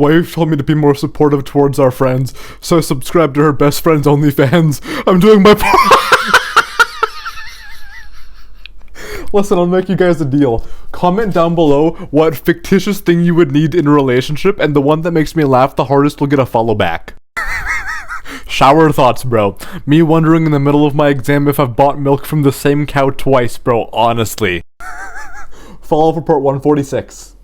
Wife told me to be more supportive towards our friends, so I subscribed to her best friend's OnlyFans. I'm doing my part. Listen, I'll make you guys a deal. Comment down below what fictitious thing you would need in a relationship, and the one that makes me laugh the hardest will get a follow back. Shower thoughts, bro. Me wondering in the middle of my exam if I've bought milk from the same cow twice, bro, honestly. Follow for part 146.